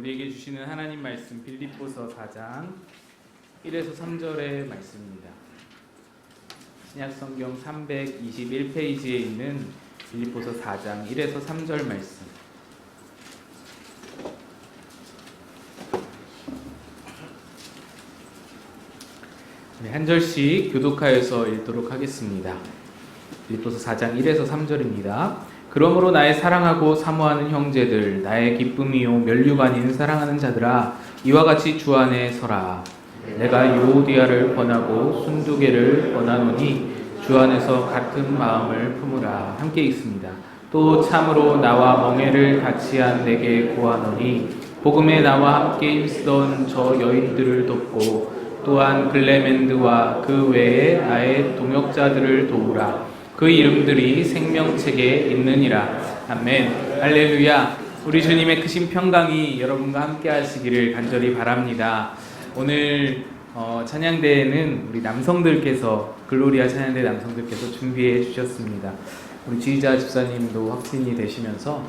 우리에게 주시는 하나님 말씀 빌립보서 4장 1에서 3절의 말씀입니다. 신약성경 321페이지에 있는 빌립보서 4장 1에서 3절 말씀. 한 절씩 교독하여서 읽도록 하겠습니다. 빌립보서 4장 1에서 3절입니다. 그러므로 나의 사랑하고 사모하는 형제들, 나의 기쁨이요 면류관 아닌 사랑하는 자들아, 이와 같이 주 안에 서라. 내가 유오디아를 권하고 순두개를 권하노니 주 안에서 같은 마음을 품으라. 함께 읽습니다. 또 참으로 나와 멍에를 같이 한 내게 고하노니 복음에 나와 함께 힘쓰던 저 여인들을 돕고 또한 글레멘드와 그 외에 나의 동역자들을 도우라. 그 이름들이 생명책에 있느니라. 아멘. 할렐루야. 우리 주님의 크신 평강이 여러분과 함께 하시기를 간절히 바랍니다. 오늘 찬양대회는 우리 남성들께서, 글로리아 찬양대 남성들께서 준비해 주셨습니다. 우리 지휘자 집사님도 확진이 되시면서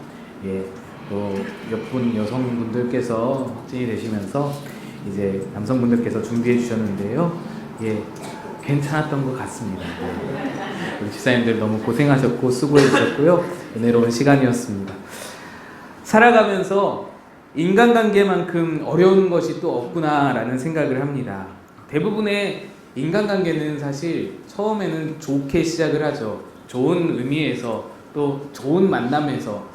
또 몇 분 여성분들께서 확진이 되시면서 이제 남성분들께서 준비해 주셨는데요. 괜찮았던 것 같습니다. 우리 집사님들 너무 고생하셨고 수고해 주셨고요. 은혜로운 시간이었습니다. 살아가면서 인간관계만큼 어려운 것이 또 없구나라는 생각을 합니다. 대부분의 인간관계는 사실 처음에는 좋게 시작을 하죠. 좋은 의미에서, 또 좋은 만남에서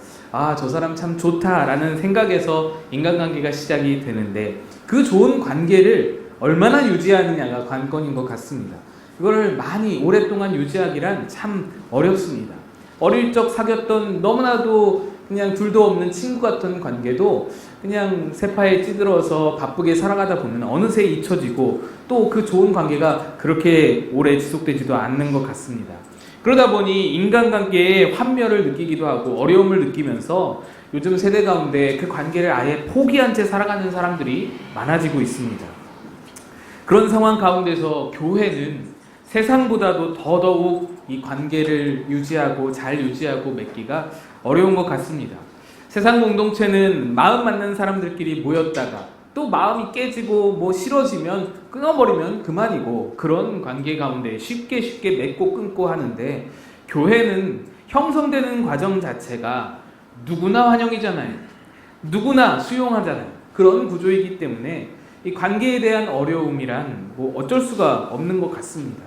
저 사람 참 좋다라는 생각에서 인간관계가 시작이 되는데, 그 좋은 관계를 얼마나 유지하느냐가 관건인 것 같습니다. 이거를 많이 오랫동안 유지하기란 참 어렵습니다. 어릴 적 사귀었던 너무나도 그냥 둘도 없는 친구 같은 관계도 그냥 세파에 찌들어서 바쁘게 살아가다 보면 어느새 잊혀지고 또 그 좋은 관계가 그렇게 오래 지속되지도 않는 것 같습니다. 그러다 보니 인간관계에 환멸을 느끼기도 하고 어려움을 느끼면서 요즘 세대 가운데 그 관계를 아예 포기한 채 살아가는 사람들이 많아지고 있습니다. 그런 상황 가운데서 교회는 세상보다도 더더욱 이 관계를 유지하고 잘 유지하고 맺기가 어려운 것 같습니다. 세상 공동체는 마음 맞는 사람들끼리 모였다가 또 마음이 깨지고 싫어지면 끊어버리면 그만이고, 그런 관계 가운데 쉽게 맺고 끊고 하는데, 교회는 형성되는 과정 자체가 누구나 환영이잖아요. 누구나 수용하잖아요. 그런 구조이기 때문에 이 관계에 대한 어려움이란 어쩔 수가 없는 것 같습니다.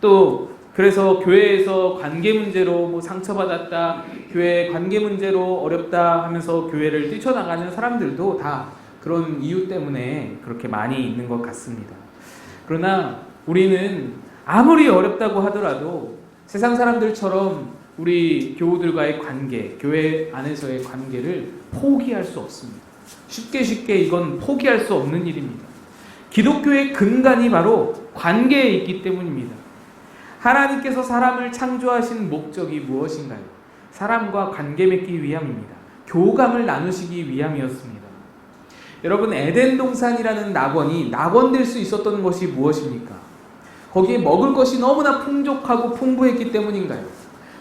또 그래서 교회에서 관계 문제로 상처받았다, 교회 관계 문제로 어렵다 하면서 교회를 뛰쳐나가는 사람들도 다 그런 이유 때문에 그렇게 많이 있는 것 같습니다. 그러나 우리는 아무리 어렵다고 하더라도 세상 사람들처럼 우리 교우들과의 관계, 교회 안에서의 관계를 포기할 수 없습니다. 쉽게 이건 포기할 수 없는 일입니다. 기독교의 근간이 바로 관계에 있기 때문입니다. 하나님께서 사람을 창조하신 목적이 무엇인가요? 사람과 관계 맺기 위함입니다. 교감을 나누시기 위함이었습니다. 여러분, 에덴 동산이라는 낙원이 낙원될 수 있었던 것이 무엇입니까? 거기에 먹을 것이 너무나 풍족하고 풍부했기 때문인가요?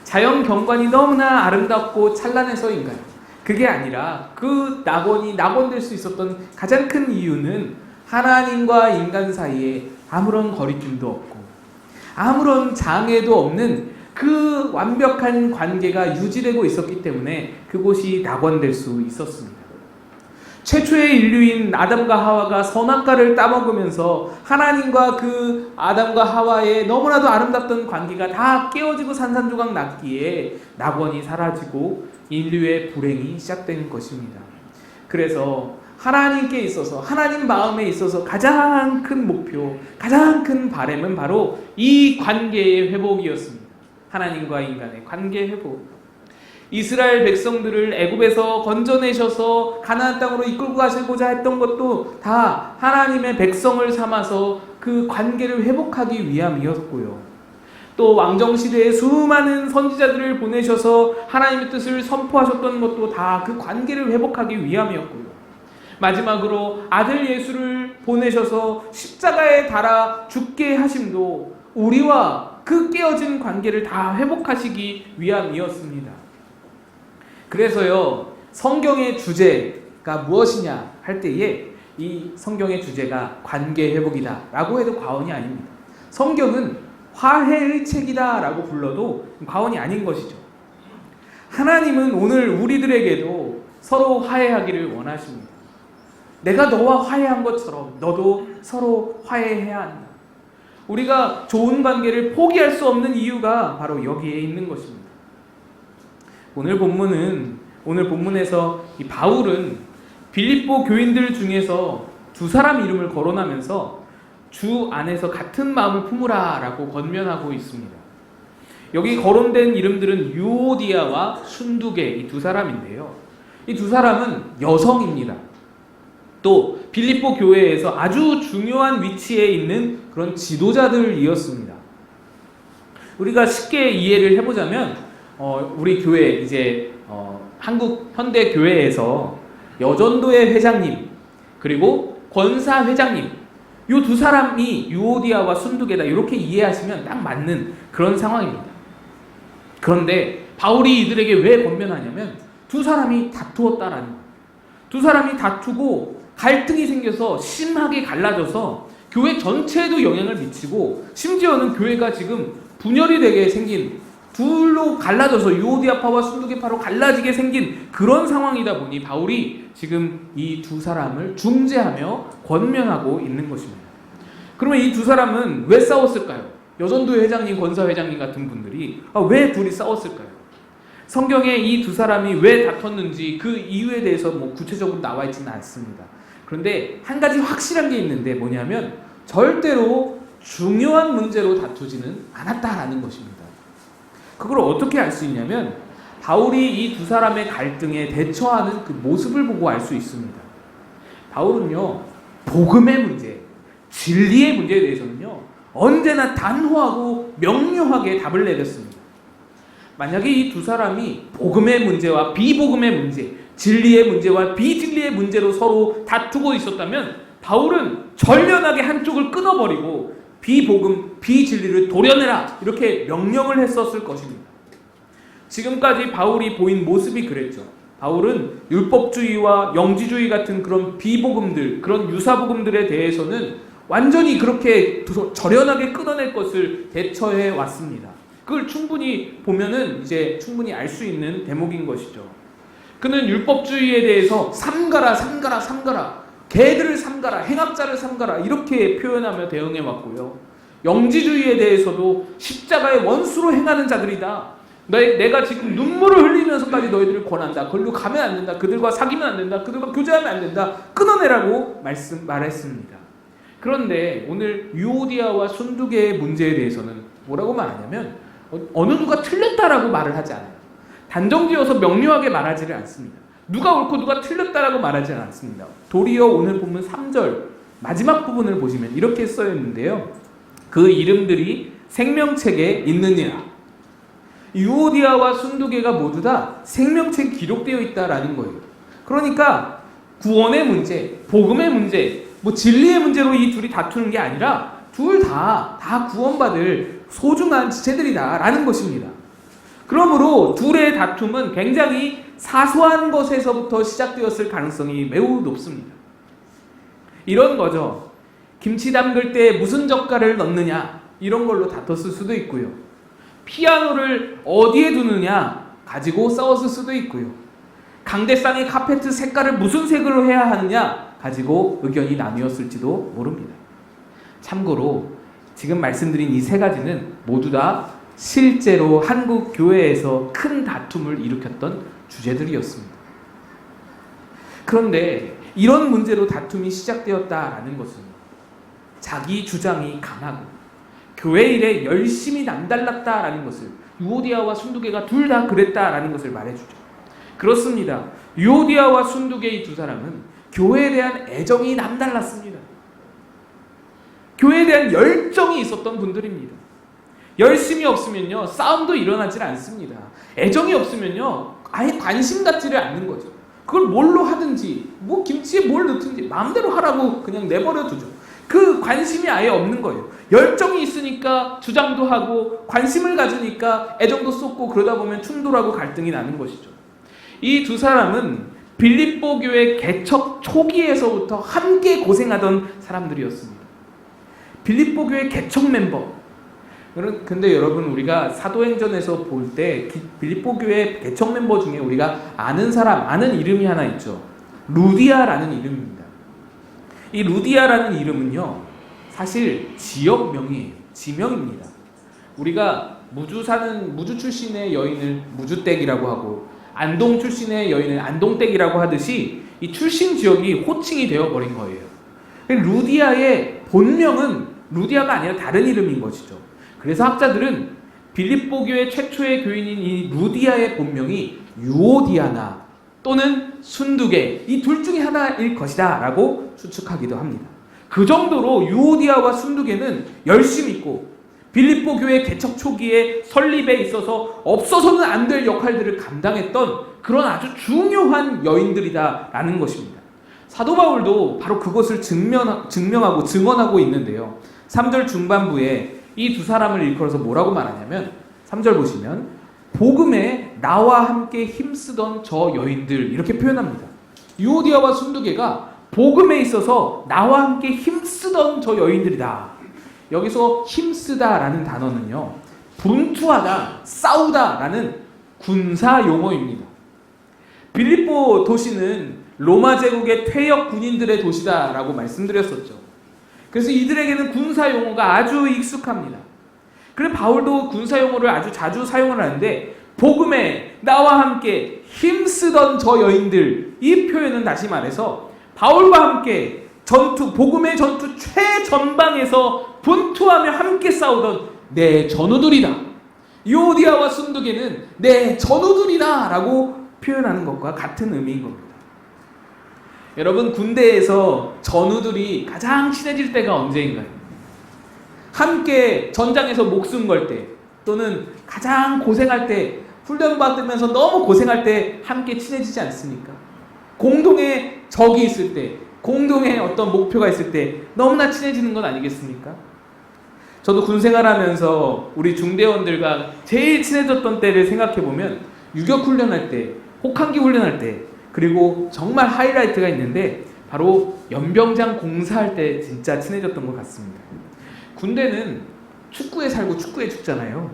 자연 경관이 너무나 아름답고 찬란해서인가요? 그게 아니라 그 낙원이 낙원될 수 있었던 가장 큰 이유는 하나님과 인간 사이에 아무런 거리낌도 없고 아무런 장애도 없는 그 완벽한 관계가 유지되고 있었기 때문에 그곳이 낙원될 수 있었습니다. 최초의 인류인 아담과 하와가 선악과를 따먹으면서 하나님과 그 아담과 하와의 너무나도 아름답던 관계가 다 깨어지고 산산조각 났기에 낙원이 사라지고 인류의 불행이 시작된 것입니다. 그래서 하나님께 있어서, 하나님 마음에 있어서 가장 큰 목표, 가장 큰 바람은 바로 이 관계의 회복이었습니다. 하나님과 인간의 관계 회복. 이스라엘 백성들을 애굽에서 건져내셔서 가나안 땅으로 이끌고 가시고자 했던 것도 다 하나님의 백성을 삼아서 그 관계를 회복하기 위함이었고요. 또 왕정시대에 수많은 선지자들을 보내셔서 하나님의 뜻을 선포하셨던 것도 다 그 관계를 회복하기 위함이었고요. 마지막으로 아들 예수를 보내셔서 십자가에 달아 죽게 하심도 우리와 그 깨어진 관계를 다 회복하시기 위함이었습니다. 그래서요, 성경의 주제, 관계가 무엇이냐 할 때에 이 성경의 주제가 관계 회복이다 라고 해도 과언이 아닙니다. 성경은 화해의 책이다 라고 불러도 과언이 아닌 것이죠. 하나님은 오늘 우리들에게도 서로 화해하기를 원하십니다. 내가 너와 화해한 것처럼 너도 서로 화해해야 한다. 우리가 좋은 관계를 포기할 수 없는 이유가 바로 여기에 있는 것입니다. 오늘 본문에서 이 바울은 빌립보 교인들 중에서 두 사람 이름을 거론하면서 주 안에서 같은 마음을 품으라 라고 권면하고 있습니다. 여기 거론된 이름들은 유오디아와 순두계 이 두 사람인데요. 이 두 사람은 여성입니다. 또 빌립보 교회에서 아주 중요한 위치에 있는 그런 지도자들이었습니다. 우리가 쉽게 이해를 해보자면 우리 교회 이제 한국 현대 교회에서 여전도회 회장님 그리고 권사 회장님 이 두 사람이 유오디아와 순두계다 이렇게 이해하시면 딱 맞는 그런 상황입니다. 그런데 바울이 이들에게 왜 권면하냐면 두 사람이 다투었다라는 거예요. 두 사람이 다투고 갈등이 생겨서 심하게 갈라져서 교회 전체에도 영향을 미치고 심지어는 교회가 지금 분열이 되게 생긴 둘로 갈라져서 유오디아파와 순두계파로 갈라지게 생긴 그런 상황이다 보니 바울이 지금 이 두 사람을 중재하며 권면하고 있는 것입니다. 그러면 이 두 사람은 왜 싸웠을까요? 여전도회 회장님, 권사 회장님 같은 분들이 왜 둘이 싸웠을까요? 성경에 이 두 사람이 왜 다퉜는지 그 이유에 대해서 구체적으로 나와 있지는 않습니다. 그런데 한 가지 확실한 게 있는데 뭐냐면 절대로 중요한 문제로 다투지는 않았다라는 것입니다. 그걸 어떻게 알 수 있냐면 바울이 이 두 사람의 갈등에 대처하는 그 모습을 보고 알 수 있습니다. 바울은요, 복음의 문제, 진리의 문제에 대해서는요, 언제나 단호하고 명료하게 답을 내렸습니다. 만약에 이 두 사람이 복음의 문제와 비복음의 문제, 진리의 문제와 비진리의 문제로 서로 다투고 있었다면 바울은 전련하게 한쪽을 끊어버리고 비복음, 비진리를 도려내라 이렇게 명령을 했었을 것입니다. 지금까지 바울이 보인 모습이 그랬죠. 바울은 율법주의와 영지주의 같은 그런 비복음들, 그런 유사복음들에 대해서는 완전히 그렇게 절연하게 끊어낼 것을 대처해 왔습니다. 그걸 충분히 보면은 이제 충분히 알 수 있는 대목인 것이죠. 그는 율법주의에 대해서 삼가라, 삼가라, 삼가라, 개들을 삼가라, 행악자를 삼가라 이렇게 표현하며 대응해 왔고요. 영지주의에 대해서도 십자가의 원수로 행하는 자들이다. 내가 지금 눈물을 흘리면서까지 너희들을 권한다. 그걸로 가면 안 된다. 그들과 사귀면 안 된다. 그들과 교제하면 안 된다. 끊어내라고 말했습니다. 그런데 오늘 유오디아와 순두계의 문제에 대해서는 뭐라고 말하냐면 어느 누가 틀렸다라고 말을 하지 않아요. 단정지어서 명료하게 말하지를 않습니다. 누가 옳고 누가 틀렸다라고 말하지 않습니다. 도리어 오늘 본문 3절 마지막 부분을 보시면 이렇게 써 있는데요. 그 이름들이 생명책에 있느니라. 유오디아와 순두계가 모두 다 생명책에 기록되어 있다라는 거예요. 그러니까 구원의 문제, 복음의 문제, 진리의 문제로 이 둘이 다투는 게 아니라 둘 다 구원받을 소중한 지체들이다라는 것입니다. 그러므로 둘의 다툼은 굉장히 사소한 것에서부터 시작되었을 가능성이 매우 높습니다. 이런 거죠. 김치 담글 때 무슨 젓갈을 넣느냐 이런 걸로 다퉜을 수도 있고요. 피아노를 어디에 두느냐 가지고 싸웠을 수도 있고요. 강대상의 카페트 색깔을 무슨 색으로 해야 하느냐 가지고 의견이 나뉘었을지도 모릅니다. 참고로 지금 말씀드린 이 세 가지는 모두 다 실제로 한국 교회에서 큰 다툼을 일으켰던 주제들이었습니다. 그런데 이런 문제로 다툼이 시작되었다라는 것은 자기 주장이 강하고 교회 일에 열심히 남달랐다라는 것을 유오디아와 순두계가 둘 다 그랬다라는 것을 말해주죠. 그렇습니다. 유오디아와 순두계 이 두 사람은 교회에 대한 애정이 남달랐습니다. 교회에 대한 열정이 있었던 분들입니다. 열심이 없으면요 싸움도 일어나질 않습니다. 애정이 없으면요 아예 관심 갖지를 않는 거죠. 그걸 뭘로 하든지 김치에 뭘 넣든지 마음대로 하라고 그냥 내버려 두죠. 그 관심이 아예 없는 거예요. 열정이 있으니까 주장도 하고 관심을 가지니까 애정도 쏟고 그러다 보면 충돌하고 갈등이 나는 것이죠. 이 두 사람은 빌립보 교회 개척 초기에서부터 함께 고생하던 사람들이었습니다. 빌립보 교회 개척 멤버. 근데 여러분, 우리가 사도행전에서 볼 때 빌립보 교회 개척 멤버 중에 우리가 아는 사람, 아는 이름이 하나 있죠. 루디아라는 이름입니다. 이 루디아라는 이름은요, 사실 지역명이에요. 지명입니다. 우리가 무주 출신의 여인을 무주댁이라고 하고 안동 출신의 여인을 안동댁이라고 하듯이 이 출신 지역이 호칭이 되어버린 거예요. 루디아의 본명은 루디아가 아니라 다른 이름인 것이죠. 그래서 학자들은 빌립보 교회 최초의 교인인 이 루디아의 본명이 유오디아나 또는 순두개, 이 둘 중에 하나일 것이다 라고 추측하기도 합니다. 그 정도로 유오디아와 순두개는 열심히 있고 빌립보 교회 개척 초기에 설립에 있어서 없어서는 안 될 역할들을 감당했던 그런 아주 중요한 여인들이다라는 것입니다. 사도 바울도 바로 그것을 증명하고 증언하고 있는데요. 3절 중반부에 이 두 사람을 일컬어서 뭐라고 말하냐면 3절 보시면 복음에 나와 함께 힘쓰던 저 여인들 이렇게 표현합니다. 유오디아와 순두개가 복음에 있어서 나와 함께 힘쓰던 저 여인들이다. 여기서 힘쓰다라는 단어는요, 분투하다, 싸우다라는 군사 용어입니다. 빌립보 도시는 로마 제국의 퇴역 군인들의 도시다라고 말씀드렸었죠. 그래서 이들에게는 군사 용어가 아주 익숙합니다. 그래서 바울도 군사 용어를 아주 자주 사용을 하는데 복음에 나와 함께 힘쓰던 저 여인들, 이 표현은 다시 말해서 바울과 함께 복음의 전투 최전방에서 분투하며 함께 싸우던 내 전우들이다. 유오디아와 순두개는 내 전우들이다 라고 표현하는 것과 같은 의미인 겁니다. 여러분, 군대에서 전우들이 가장 친해질 때가 언제인가요? 함께 전장에서 목숨 걸 때, 또는 가장 고생할 때, 훈련 받으면서 너무 고생할 때 함께 친해지지 않습니까? 공동의 적이 있을 때, 공동의 어떤 목표가 있을 때 너무나 친해지는 건 아니겠습니까? 저도 군 생활하면서 우리 중대원들과 제일 친해졌던 때를 생각해보면 유격 훈련할 때, 혹한기 훈련할 때, 그리고 정말 하이라이트가 있는데 바로 연병장 공사할 때 진짜 친해졌던 것 같습니다. 군대는 축구에 살고 축구에 죽잖아요.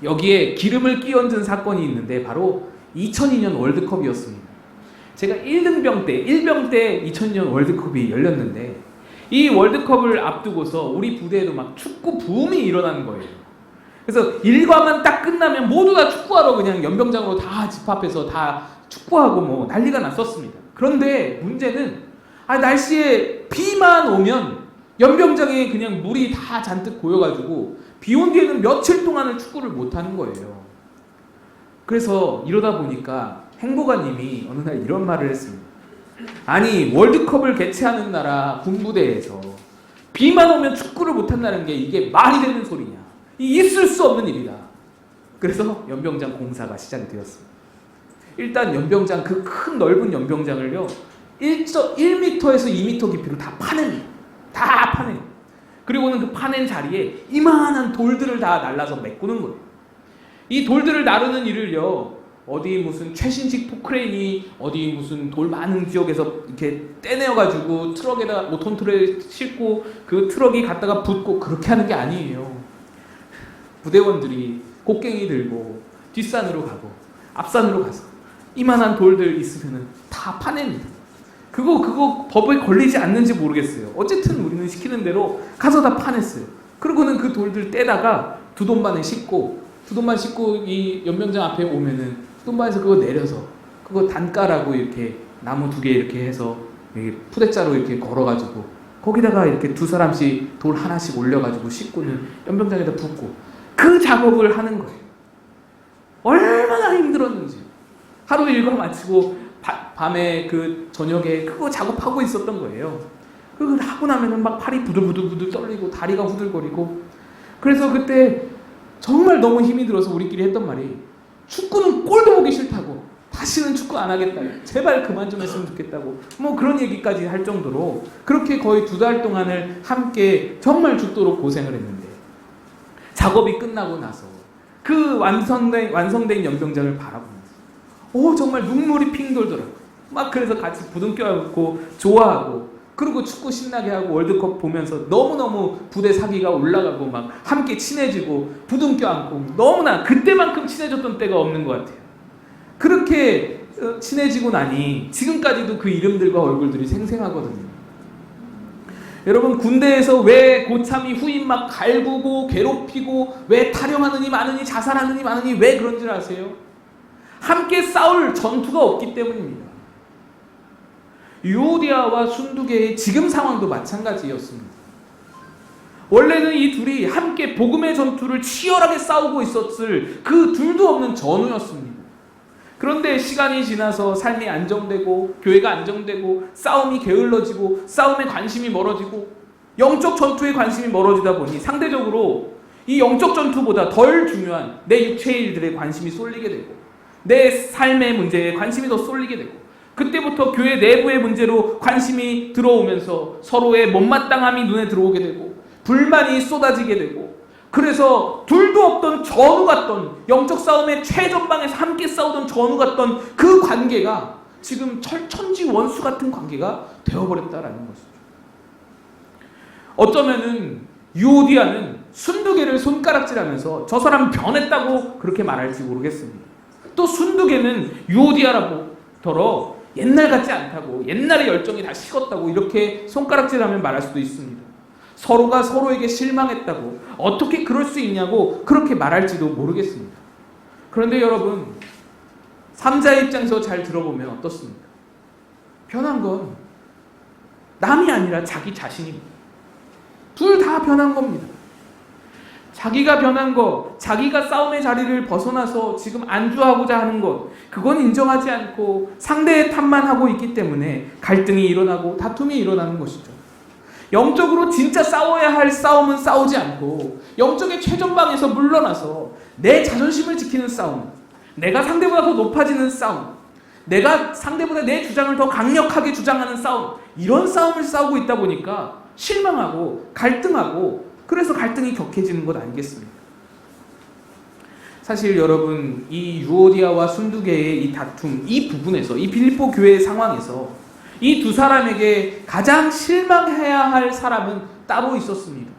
여기에 기름을 끼얹은 사건이 있는데 바로 2002년 월드컵이었습니다. 제가 1등병 때 2002년 월드컵이 열렸는데 이 월드컵을 앞두고서 우리 부대에도 막 축구 붐이 일어나는 거예요. 그래서 일과만 딱 끝나면 모두 다 축구하러 그냥 연병장으로 다 집합해서 다 축구하고 뭐 난리가 났었습니다. 그런데 문제는 날씨에 비만 오면 연병장에 그냥 물이 다 잔뜩 고여가지고 비 온 뒤에는 며칠 동안은 축구를 못하는 거예요. 그래서 이러다 보니까 행보관님이 어느 날 이런 말을 했습니다. 아니, 월드컵을 개최하는 나라 군부대에서 비만 오면 축구를 못한다는 게 이게 말이 되는 소리냐, 있을 수 없는 일이다. 그래서 연병장 공사가 시작이 되었습니다. 일단 연병장, 그 큰 넓은 연병장을요 1m에서 2m 깊이로 다 파냅니다. 다 파내요. 그리고는 그 파낸 자리에 이만한 돌들을 다 날라서 메꾸는 거예요. 이 돌들을 나르는 일을요, 어디 무슨 최신식 포크레인이 어디 무슨 돌 많은 지역에서 이렇게 떼내어가지고 트럭에다 5톤 트럭에 싣고 그 트럭이 갔다가 붙고 그렇게 하는 게 아니에요. 부대원들이 곡괭이 들고 뒷산으로 가고 앞산으로 가서 이만한 돌들 있으면은 다 파냅니다. 그거 법에 걸리지 않는지 모르겠어요. 어쨌든 우리는 시키는 대로 가서 다 파냈어요. 그러고는 그 돌들 떼다가 두돈반에 싣고 이 연병장 앞에 오면은 두돈반에서 그거 내려서 그거 단가라고 이렇게 나무 2개 이렇게 해서 푸대자로 이렇게 걸어가지고 거기다가 이렇게 2사람씩 돌 하나씩 올려가지고 싣고는 연병장에다 붓고 그 작업을 하는 거예요. 얼마나 힘들었는지. 하루 일과 마치고 밤에 그 저녁에 그거 작업하고 있었던 거예요. 그걸 하고 나면은 막 팔이 부들부들 떨리고 다리가 후들거리고. 그래서 그때 정말 너무 힘이 들어서 우리끼리 했던 말이, 축구는 꼴도 보기 싫다고, 다시는 축구 안 하겠다, 제발 그만 좀 했으면 좋겠다고, 뭐 그런 얘기까지 할 정도로 그렇게 거의 2달 동안을 함께 정말 죽도록 고생을 했는데, 작업이 끝나고 나서 그 완성된 연병장을 바라보면서 정말 눈물이 핑 돌더라고요. 막 그래서 같이 부둥 껴안고 좋아하고, 그리고 축구 신나게 하고 월드컵 보면서 너무너무 부대 사기가 올라가고 막 함께 친해지고 부둥 껴안고, 너무나 그때만큼 친해졌던 때가 없는 것 같아요. 그렇게 친해지고 나니 지금까지도 그 이름들과 얼굴들이 생생하거든요. 여러분, 군대에서 왜 고참이 후임 막 갈구고 괴롭히고 왜 타령하느니 마느니 자살하느니 마느니 왜 그런 줄 아세요? 함께 싸울 전투가 없기 때문입니다. 유오디아와 순두개의 지금 상황도 마찬가지였습니다. 원래는 이 둘이 함께 복음의 전투를 치열하게 싸우고 있었을 그 둘도 없는 전우였습니다. 그런데 시간이 지나서 삶이 안정되고 교회가 안정되고 싸움이 게을러지고 싸움에 관심이 멀어지고 영적 전투에 관심이 멀어지다 보니 상대적으로 이 영적 전투보다 덜 중요한 내 육체의 일들에 관심이 쏠리게 되고 내 삶의 문제에 관심이 더 쏠리게 되고, 그때부터 교회 내부의 문제로 관심이 들어오면서 서로의 못마땅함이 눈에 들어오게 되고 불만이 쏟아지게 되고, 그래서 둘도 없던 전우 같던 영적 싸움의 최전방에서 함께 싸우던 전우 같던 그 관계가 지금 철천지 원수 같은 관계가 되어버렸다라는 것이죠. 어쩌면은 유오디아는 순두개를 손가락질하면서 저 사람 변했다고 그렇게 말할지 모르겠습니다. 또 순두개는 유오디아라고더러 옛날 같지 않다고, 옛날의 열정이 다 식었다고 이렇게 손가락질하면 말할 수도 있습니다. 서로가 서로에게 실망했다고, 어떻게 그럴 수 있냐고 그렇게 말할지도 모르겠습니다. 그런데 여러분, 3자의 입장에서 잘 들어보면 어떻습니까? 변한 건 남이 아니라 자기 자신입니다. 둘 다 변한 겁니다. 자기가 변한 것, 자기가 싸움의 자리를 벗어나서 지금 안주하고자 하는 것, 그건 인정하지 않고 상대의 탓만 하고 있기 때문에 갈등이 일어나고 다툼이 일어나는 것이죠. 영적으로 진짜 싸워야 할 싸움은 싸우지 않고 영적의 최전방에서 물러나서 내 자존심을 지키는 싸움, 내가 상대보다 더 높아지는 싸움, 내가 상대보다 내 주장을 더 강력하게 주장하는 싸움, 이런 싸움을 싸우고 있다 보니까 실망하고 갈등하고, 그래서 갈등이 격해지는 것 아니겠습니까? 사실 여러분, 이 유오디아와 순두개의 이 다툼, 이 부분에서, 이 빌립보 교회의 상황에서 이 두 사람에게 가장 실망해야 할 사람은 따로 있었습니다.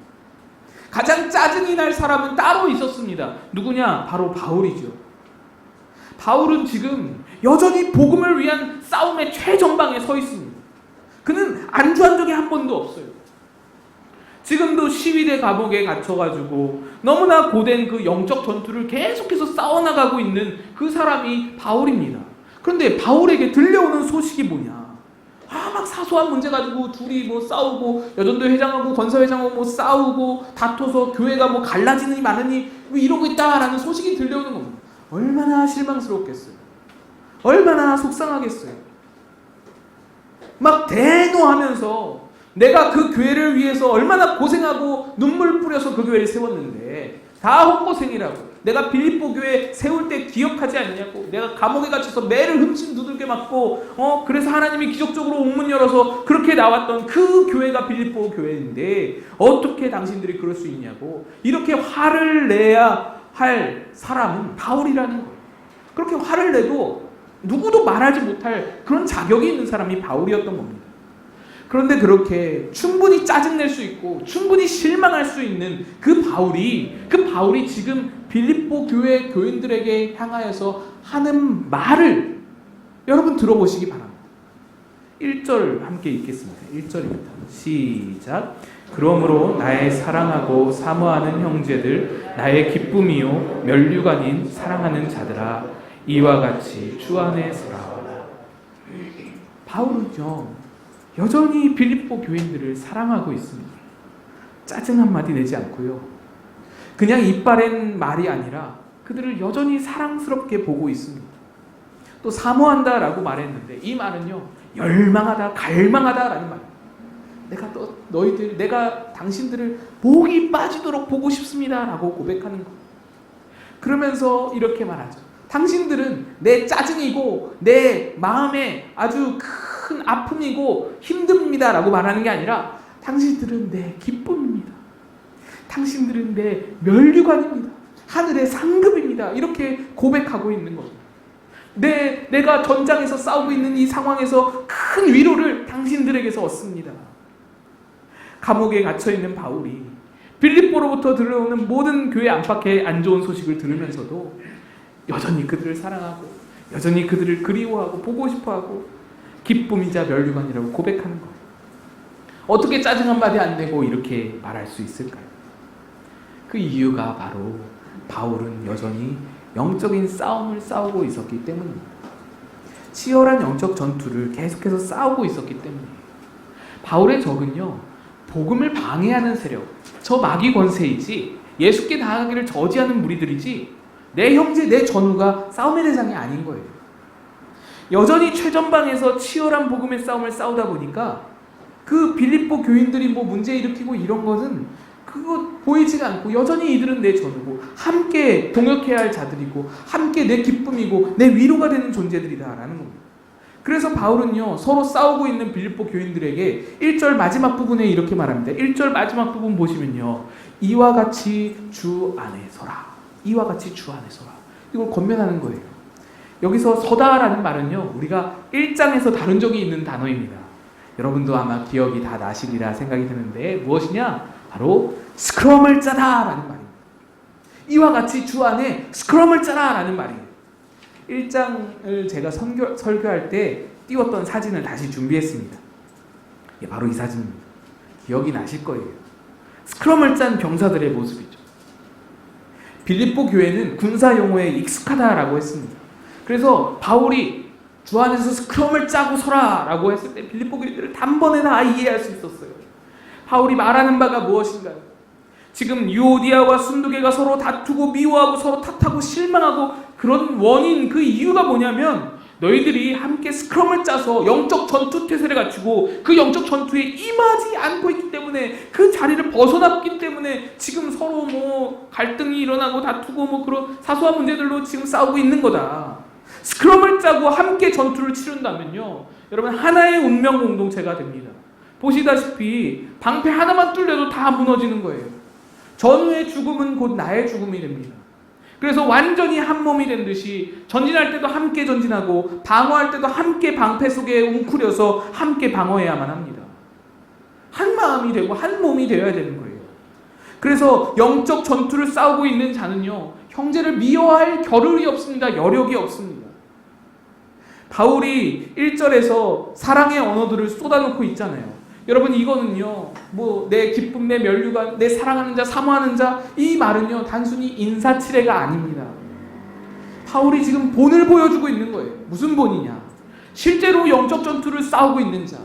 가장 짜증이 날 사람은 따로 있었습니다. 누구냐? 바로 바울이죠. 바울은 지금 여전히 복음을 위한 싸움의 최전방에 서 있습니다. 그는 안주한 적이 한 번도 없어요. 지금도 시위대 감옥에 갇혀가지고 너무나 고된 그 영적 전투를 계속해서 싸워나가고 있는 그 사람이 바울입니다. 그런데 바울에게 들려오는 소식이 뭐냐? 막 사소한 문제 가지고 둘이 뭐 싸우고, 여전도 회장하고 권사회장하고 뭐 싸우고 다퉈서 교회가 뭐 갈라지느니 마느니 뭐 이러고 있다라는 소식이 들려오는 겁니다. 얼마나 실망스럽겠어요. 얼마나 속상하겠어요. 막 대노하면서 내가 그 교회를 위해서 얼마나 고생하고 눈물 뿌려서 그 교회를 세웠는데 다 헛고생이라고, 내가 빌립보 교회 세울 때 기억하지 않냐고, 내가 감옥에 갇혀서 매를 흠씬 두들겨 맞고 그래서 하나님이 기적적으로 옥문 열어서 그렇게 나왔던 그 교회가 빌립보 교회인데 어떻게 당신들이 그럴 수 있냐고, 이렇게 화를 내야 할 사람은 바울이라는 거예요. 그렇게 화를 내도 누구도 말하지 못할 그런 자격이 있는 사람이 바울이었던 겁니다. 그런데 그렇게 충분히 짜증낼 수 있고 충분히 실망할 수 있는 그 바울이 지금 빌립보 교회 교인들에게 향하여서 하는 말을 여러분 들어보시기 바랍니다. 1절 함께 읽겠습니다. 1절입니다. 시작. 그러므로 나의 사랑하고 사모하는 형제들, 나의 기쁨이요 면류관인 사랑하는 자들아, 이와 같이 주 안에 서라. 바울은요 여전히 빌립보 교인들을 사랑하고 있습니다. 짜증 한마디 내지 않고요, 그냥 이빨엔 말이 아니라 그들을 여전히 사랑스럽게 보고 있습니다. 또 사모한다라고 말했는데 이 말은요 열망하다, 갈망하다라는 말입니다. 내가 당신들을 목이 빠지도록 보고 싶습니다라고 고백하는 것. 그러면서 이렇게 말하죠. 당신들은 내 짜증이고 내 마음에 아주 큰 아픔이고 힘듭니다라고 말하는 게 아니라 당신들은 내 기쁨입니다. 당신들은 내 면류관입니다. 하늘의 상급입니다. 이렇게 고백하고 있는 겁니다. 내가 전장에서 싸우고 있는 이 상황에서 큰 위로를 당신들에게서 얻습니다. 감옥에 갇혀있는 바울이 빌립보로부터 들려오는 모든 교회 안팎의 안 좋은 소식을 들으면서도 여전히 그들을 사랑하고 여전히 그들을 그리워하고 보고 싶어하고 기쁨이자 면류관이라고 고백하는 거예요. 어떻게 짜증 한마디 안 내고 이렇게 말할 수 있을까요? 그 이유가 바로 바울은 여전히 영적인 싸움을 싸우고 있었기 때문입니다. 치열한 영적 전투를 계속해서 싸우고 있었기 때문이에요. 바울의 적은요, 복음을 방해하는 세력, 저 마귀 권세이지 예수께 나아가기를 저지하는 무리들이지 내 형제, 내 전우가 싸움의 대상이 아닌 거예요. 여전히 최전방에서 치열한 복음의 싸움을 싸우다 보니까 그 빌립보 교인들이 뭐 문제 일으키고 이런 것은 그거 보이지가 않고 여전히 이들은 내 전우고 함께 동역해야 할 자들이고 함께 내 기쁨이고 내 위로가 되는 존재들이다라는 겁니다. 그래서 바울은요, 서로 싸우고 있는 빌립보 교인들에게 1절 마지막 부분에 이렇게 말합니다. 1절 마지막 부분 보시면요, 이와 같이 주 안에 서라. 이와 같이 주 안에 서라. 이걸 권면하는 거예요. 여기서 서다라는 말은요, 우리가 1장에서 다룬 적이 있는 단어입니다. 여러분도 아마 기억이 다 나시리라 생각이 드는데 무엇이냐? 바로 스크럼을 짜다라는 말입니다. 이와 같이 주 안에 스크럼을 짜라라는 말이에요. 1장을 제가 설교할 때 띄웠던 사진을 다시 준비했습니다. 바로 이 사진입니다. 기억이 나실 거예요. 스크럼을 짠 병사들의 모습이죠. 빌립보 교회는 군사 용어에 익숙하다라고 했습니다. 그래서 바울이 주 안에서 스크럼을 짜고 서라라고 했을 때 빌립보 교인들을 단번에 다 이해할 수 있었어요. 바울이 말하는 바가 무엇인가요? 지금 유오디아와 순두개가 서로 다투고 미워하고 서로 탓하고 실망하고 그런 원인, 그 이유가 뭐냐면 너희들이 함께 스크럼을 짜서 영적 전투 태세를 갖추고 그 영적 전투에 임하지 않고 있기 때문에 그 자리를 벗어났기 때문에 지금 서로 뭐 갈등이 일어나고 다투고 뭐 그런 사소한 문제들로 지금 싸우고 있는 거다. 스크럼을 짜고 함께 전투를 치른다면요, 여러분 하나의 운명 공동체가 됩니다. 보시다시피 방패 하나만 뚫려도 다 무너지는 거예요. 전우의 죽음은 곧 나의 죽음이 됩니다. 그래서 완전히 한 몸이 된 듯이 전진할 때도 함께 전진하고 방어할 때도 함께 방패 속에 웅크려서 함께 방어해야만 합니다. 한 마음이 되고 한 몸이 되어야 되는 거예요. 그래서 영적 전투를 싸우고 있는 자는요, 형제를 미워할 겨를이 없습니다. 여력이 없습니다. 바울이 1절에서 사랑의 언어들을 쏟아놓고 있잖아요. 여러분, 이거는요, 뭐 내 기쁨, 내 면류관, 내 사랑하는 자, 사모하는 자, 이 말은요 단순히 인사치레가 아닙니다. 바울이 지금 본을 보여주고 있는 거예요. 무슨 본이냐? 실제로 영적 전투를 싸우고 있는 자,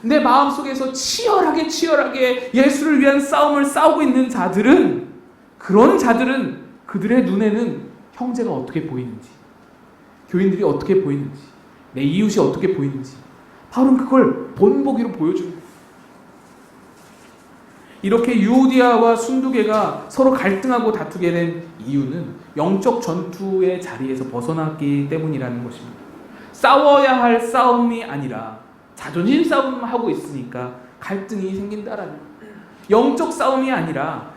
내 마음속에서 치열하게 예수를 위한 싸움을 싸우고 있는 자들은, 그런 자들은 그들의 눈에는 형제가 어떻게 보이는지, 교인들이 어떻게 보이는지, 내 이웃이 어떻게 보이는지 바울은 그걸 본보기로 보여주는 거예요. 이렇게 유오디아와 순두개가 서로 갈등하고 다투게 된 이유는 영적 전투의 자리에서 벗어났기 때문이라는 것입니다. 싸워야 할 싸움이 아니라 자존심 싸움하고 있으니까 갈등이 생긴다라는 거예요. 영적 싸움이 아니라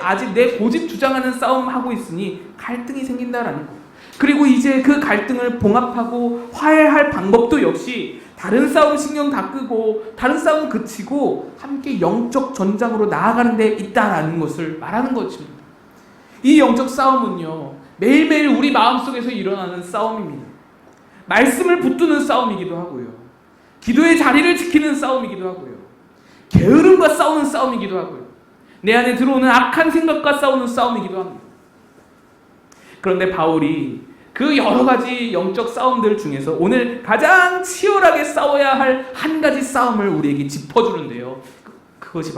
아직 내 고집 주장하는 싸움하고 있으니 갈등이 생긴다라는 거예요. 그리고 이제 그 갈등을 봉합하고 화해할 방법도 역시 다른 싸움 신경 다 끄고 다른 싸움 그치고 함께 영적 전장으로 나아가는 데 있다라는 것을 말하는 것입니다. 이 영적 싸움은요, 매일매일 우리 마음속에서 일어나는 싸움입니다. 말씀을 붙드는 싸움이기도 하고요, 기도의 자리를 지키는 싸움이기도 하고요, 게으름과 싸우는 싸움이기도 하고요, 내 안에 들어오는 악한 생각과 싸우는 싸움이기도 합니다. 그런데 바울이 그 여러 가지 영적 싸움들 중에서 오늘 가장 치열하게 싸워야 할 한 가지 싸움을 우리에게 짚어주는데요, 그것이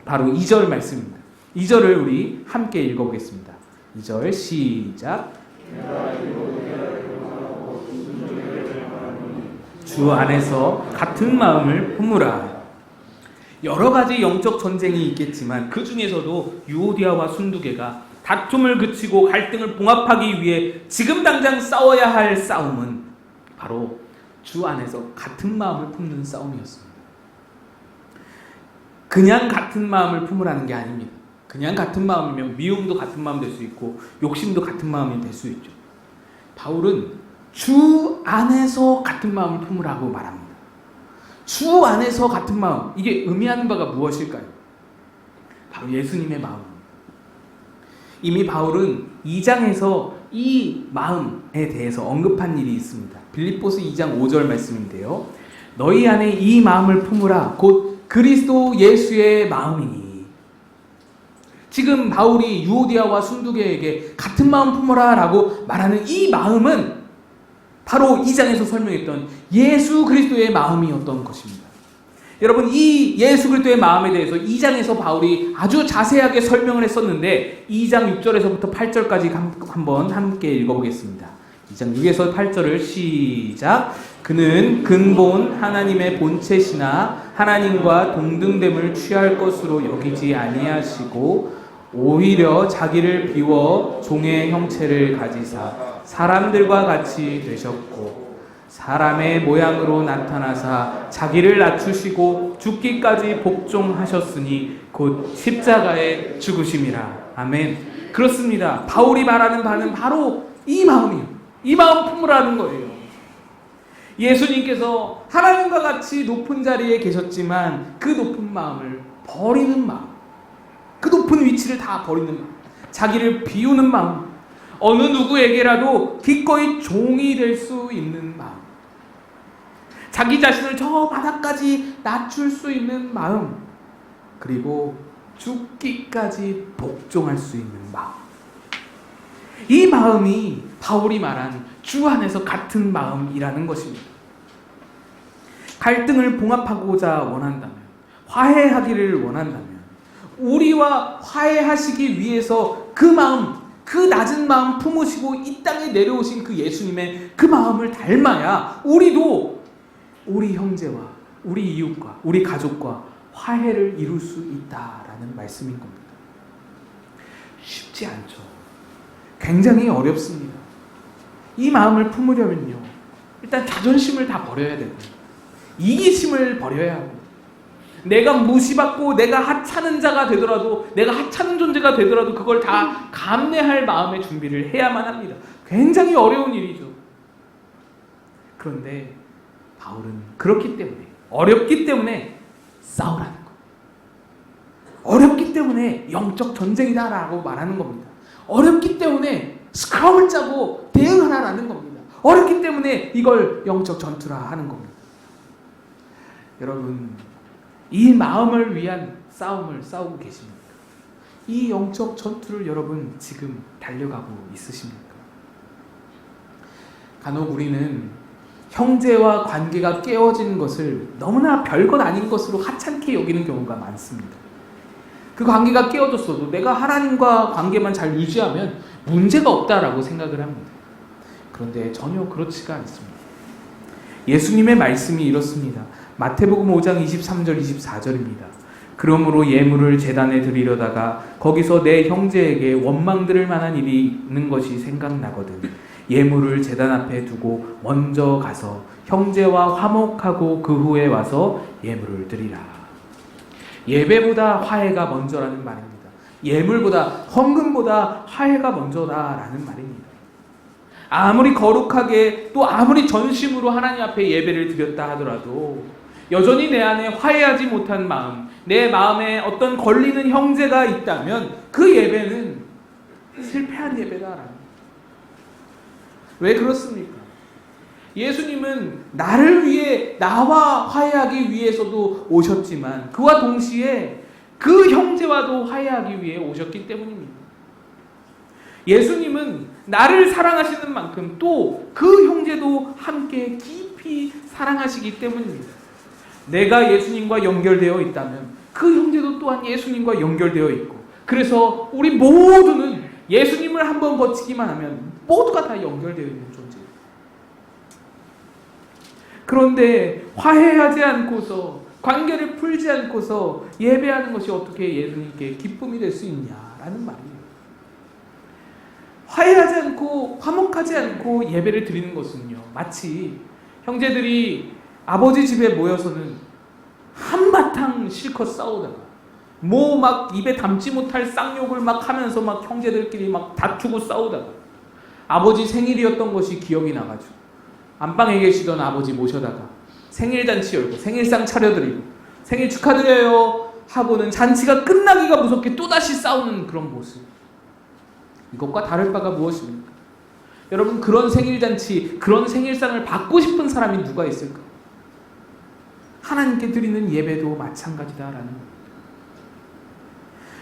바로 2절 말씀입니다. 2절을 우리 함께 읽어보겠습니다. 2절 시작. 주 안에서 같은 마음을 품으라. 여러 가지 영적 전쟁이 있겠지만 그 중에서도 유오디아와 순두개가 다툼을 그치고 갈등을 봉합하기 위해 지금 당장 싸워야 할 싸움은 바로 주 안에서 같은 마음을 품는 싸움이었습니다. 그냥 같은 마음을 품으라는 게 아닙니다. 그냥 같은 마음이면 미움도 같은 마음 될 수 있고 욕심도 같은 마음이 될 수 있죠. 바울은 주 안에서 같은 마음을 품으라고 말합니다. 주 안에서 같은 마음, 이게 의미하는 바가 무엇일까요? 바로 예수님의 마음. 이미 바울은 2장에서 이 마음에 대해서 언급한 일이 있습니다. 빌립보서 2장 5절 말씀인데요. 너희 안에 이 마음을 품으라 곧 그리스도 예수의 마음이니. 지금 바울이 유오디아와 순두계에게 같은 마음 품어라 라고 말하는 이 마음은 바로 2장에서 설명했던 예수 그리스도의 마음이었던 것입니다. 여러분, 이 예수 그리스도의 마음에 대해서 2장에서 바울이 아주 자세하게 설명을 했었는데 2장 6절에서부터 8절까지 한번 함께 읽어보겠습니다. 2장 6에서 8절을 시작. 그는 근본 하나님의 본체시나 하나님과 동등됨을 취할 것으로 여기지 아니하시고 오히려 자기를 비워 종의 형체를 가지사 사람들과 같이 되셨고 사람의 모양으로 나타나사 자기를 낮추시고 죽기까지 복종하셨으니 곧 십자가에 죽으심이라. 아멘. 그렇습니다. 바울이 말하는 바는 바로 이 마음이에요. 이 마음 품으라는 거예요. 예수님께서 하나님과 같이 높은 자리에 계셨지만 그 높은 마음을 버리는 마음, 그 높은 위치를 다 버리는 마음, 자기를 비우는 마음, 어느 누구에게라도 기꺼이 종이 될 수 있는 마음, 자기 자신을 저 바닥까지 낮출 수 있는 마음, 그리고 죽기까지 복종할 수 있는 마음. 이 마음이 바울이 말한 주 안에서 같은 마음이라는 것입니다. 갈등을 봉합하고자 원한다면, 화해하기를 원한다면, 우리와 화해하시기 위해서 그 마음, 그 낮은 마음 품으시고 이 땅에 내려오신 그 예수님의 그 마음을 닮아야 우리도 우리 형제와 우리 이웃과 우리 가족과 화해를 이룰 수 있다라는 말씀인 겁니다. 쉽지 않죠. 굉장히 어렵습니다. 이 마음을 품으려면요, 일단 자존심을 다 버려야 되고 이기심을 버려야 하고 내가 무시받고 내가 하찮은 자가 되더라도, 내가 하찮은 존재가 되더라도 그걸 다 감내할 마음의 준비를 해야만 합니다. 굉장히 어려운 일이죠. 그런데 바울은 그렇기 때문에, 어렵기 때문에 싸우라는 거예요. 어렵기 때문에 영적 전쟁이다라고 말하는 겁니다. 어렵기 때문에 스크럼을 짜고 대응하라는 겁니다. 어렵기 때문에 이걸 영적 전투라 하는 겁니다. 여러분, 이 마음을 위한 싸움을 싸우고 계십니까? 이 영적 전투를 여러분 지금 달려가고 있으십니까? 간혹 우리는 형제와 관계가 깨어진 것을 너무나 별것 아닌 것으로 하찮게 여기는 경우가 많습니다. 그 관계가 깨어졌어도 내가 하나님과 관계만 잘 유지하면 문제가 없다라고 생각을 합니다. 그런데 전혀 그렇지가 않습니다. 예수님의 말씀이 이렇습니다. 마태복음 5장 23절 24절입니다. 그러므로 예물을 제단에 드리려다가 거기서 내 형제에게 원망 들을 만한 일이 있는 것이 생각나거든 예물을 제단 앞에 두고 먼저 가서 형제와 화목하고 그 후에 와서 예물을 드리라. 예배보다 화해가 먼저라는 말입니다. 예물보다, 헌금보다 화해가 먼저다라는 말입니다. 아무리 거룩하게 또 아무리 전심으로 하나님 앞에 예배를 드렸다 하더라도 여전히 내 안에 화해하지 못한 마음, 내 마음에 어떤 걸리는 형제가 있다면 그 예배는 실패한 예배다라는. 왜 그렇습니까? 예수님은 나를 위해, 나와 화해하기 위해서도 오셨지만 그와 동시에 그 형제와도 화해하기 위해 오셨기 때문입니다. 예수님은 나를 사랑하시는 만큼 또 그 형제도 함께 깊이 사랑하시기 때문입니다. 내가 예수님과 연결되어 있다면 그 형제도 또한 예수님과 연결되어 있고, 그래서 우리 모두는 예수님을 한번 거치기만 하면 모두가 다 연결되어 있는 존재예요. 그런데 화해하지 않고서, 관계를 풀지 않고서 예배하는 것이 어떻게 예수님께 기쁨이 될 수 있냐라는 말이에요. 화해하지 않고 화목하지 않고 예배를 드리는 것은요, 마치 형제들이 아버지 집에 모여서는 한바탕 실컷 싸우다가 뭐 막 입에 담지 못할 쌍욕을 막 하면서 막 형제들끼리 막 다투고 싸우다가 아버지 생일이었던 것이 기억이 나가지고 안방에 계시던 아버지 모셔다가 생일잔치 열고 생일상 차려드리고 생일 축하드려요 하고는 잔치가 끝나기가 무섭게 또다시 싸우는 그런 모습. 이것과 다를 바가 무엇입니까? 여러분, 그런 생일잔치, 그런 생일상을 받고 싶은 사람이 누가 있을까? 하나님께 드리는 예배도 마찬가지다라는 겁니다.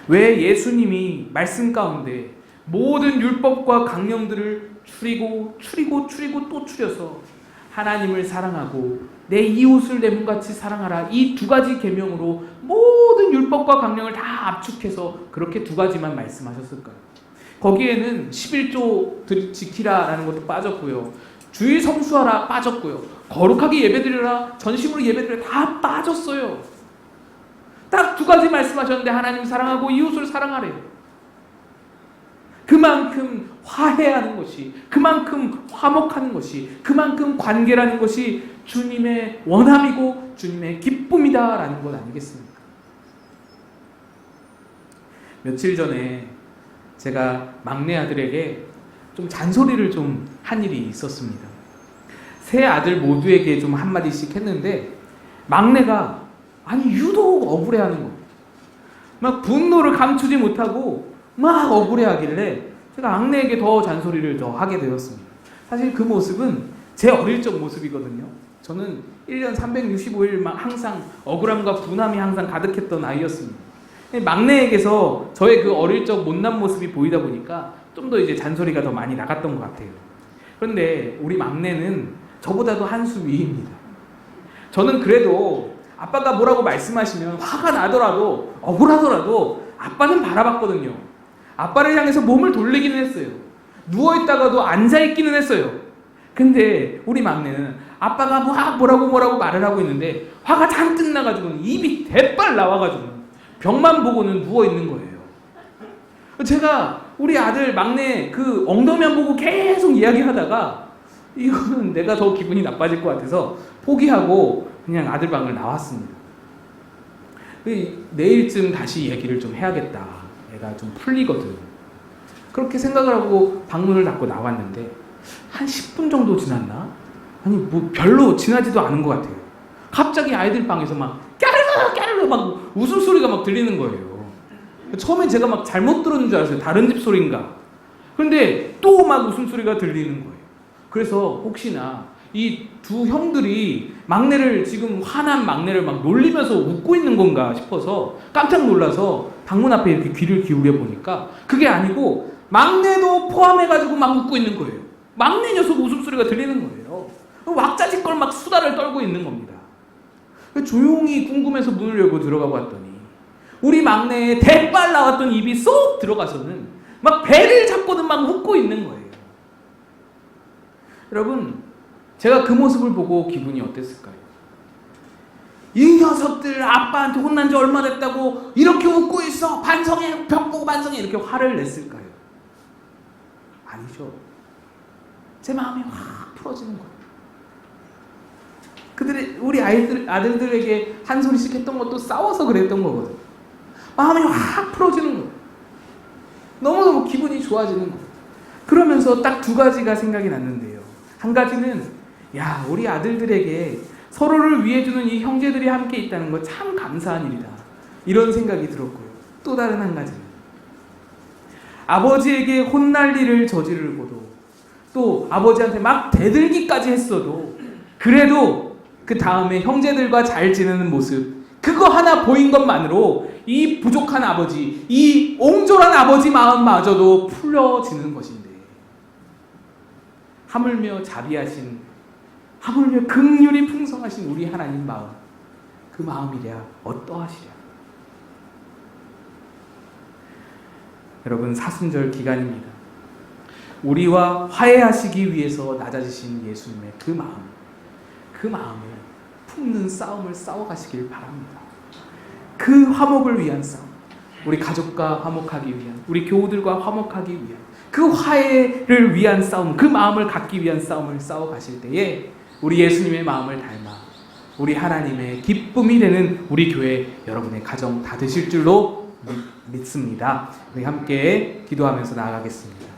왜 예수님이 말씀 가운데 모든 율법과 강령들을 추리고 또 추려서 하나님을 사랑하고 내 이웃을 내 몸같이 사랑하라, 이 두 가지 계명으로 모든 율법과 강령을 다 압축해서 그렇게 두 가지만 말씀하셨을까요? 거기에는 11조 지키라라는 것도 빠졌고요, 주일 성수하라 빠졌고요, 거룩하게 예배드리라, 전심으로 예배드리라 다 빠졌어요. 딱 두 가지 말씀하셨는데 하나님 사랑하고 이웃을 사랑하래요. 그만큼 화해하는 것이, 그만큼 화목하는 것이, 그만큼 관계라는 것이 주님의 원함이고 주님의 기쁨이다라는 것 아니겠습니까? 며칠 전에 제가 막내 아들에게 좀 잔소리를 좀 한 일이 있었습니다. 세 아들 모두에게 좀 한마디씩 했는데 막내가 유독 억울해하는 거예요. 막 분노를 감추지 못하고 막 억울해하길래 제가 막내에게 더 잔소리를 더 하게 되었습니다. 사실 그 모습은 제 어릴 적 모습이거든요. 저는 1년 365일 항상 억울함과 분함이 항상 가득했던 아이였습니다. 막내에게서 저의 그 어릴 적 못난 모습이 보이다 보니까 좀 더 이제 잔소리가 더 많이 나갔던 것 같아요. 그런데 우리 막내는 저보다도 한 수 위입니다. 저는 그래도 아빠가 뭐라고 말씀하시면 화가 나더라도 억울하더라도 아빠는 바라봤거든요. 아빠를 향해서 몸을 돌리기는 했어요. 누워있다가도 앉아있기는 했어요. 근데 우리 막내는 아빠가 뭐라고 말을 하고 있는데 화가 잔뜩 나가지고 입이 대빨 나와가지고 벽만 보고는 누워있는 거예요. 제가 우리 아들 막내 그 엉덩이만 보고 계속 이야기하다가 이거는 내가 더 기분이 나빠질 것 같아서 포기하고 그냥 아들 방을 나왔습니다. 내일쯤 다시 얘기를 좀 해야겠다. 애가 좀 풀리거든. 그렇게 생각을 하고 방문을 닫고 나왔는데 한 10분 정도 지났나? 별로 지나지도 않은 것 같아요. 갑자기 아이들 방에서 막 까르르 막 웃음소리가 막 들리는 거예요. 처음에 제가 막 잘못 들었는 줄 알았어요. 다른 집 소리인가. 그런데 또 막 웃음소리가 들리는 거예요. 그래서 혹시나 이 두 형들이 지금 화난 막내를 막 놀리면서 웃고 있는 건가 싶어서 깜짝 놀라서 방문 앞에 이렇게 귀를 기울여 보니까 그게 아니고 막내도 포함해가지고 막 웃고 있는 거예요. 막내 녀석 웃음소리가 들리는 거예요. 왁자지껄 막 수다를 떨고 있는 겁니다. 조용히 궁금해서 문을 열고 들어가 봤더니 우리 막내의 대빨 나왔던 입이 쏙 들어가서는 막 배를 잡고는 막 웃고 있는 거예요. 여러분, 제가 그 모습을 보고 기분이 어땠을까요? 이 녀석들 아빠한테 혼난 지 얼마 됐다고 이렇게 웃고 있어, 반성해, 벽 보고 반성해, 이렇게 화를 냈을까요? 아니죠. 제 마음이 확 풀어지는 거예요. 우리 아들들에게 한 소리씩 했던 것도 싸워서 그랬던 거거든요. 마음이 확 풀어지는 거예요. 너무너무 기분이 좋아지는 거예요. 그러면서 딱 두 가지가 생각이 났는데요. 한 가지는 우리 아들들에게 서로를 위해주는 이 형제들이 함께 있다는 거 참 감사한 일이다, 이런 생각이 들었고요. 또 다른 한 가지는 아버지에게 혼날 일을 저지르고도 또 아버지한테 막 대들기까지 했어도 그래도 그 다음에 형제들과 잘 지내는 모습, 그거 하나 보인 것만으로 이 부족한 아버지, 이 옹졸한 아버지 마음마저도 풀려지는 것인데, 하물며 자비하신, 하물며 긍휼이 풍성하신 우리 하나님 마음, 그 마음이랴 어떠하시랴. 여러분, 사순절 기간입니다. 우리와 화해하시기 위해서 낮아지신 예수님의 그 마음을 품는 싸움을 싸워가시길 바랍니다. 그 화목을 위한 싸움, 우리 가족과 화목하기 위한, 우리 교우들과 화목하기 위한, 그 화해를 위한 싸움, 그 마음을 갖기 위한 싸움을 싸워가실 때에 우리 예수님의 마음을 닮아 우리 하나님의 기쁨이 되는 우리 교회, 여러분의 가정 다 되실 줄로 믿습니다. 우리 함께 기도하면서 나아가겠습니다.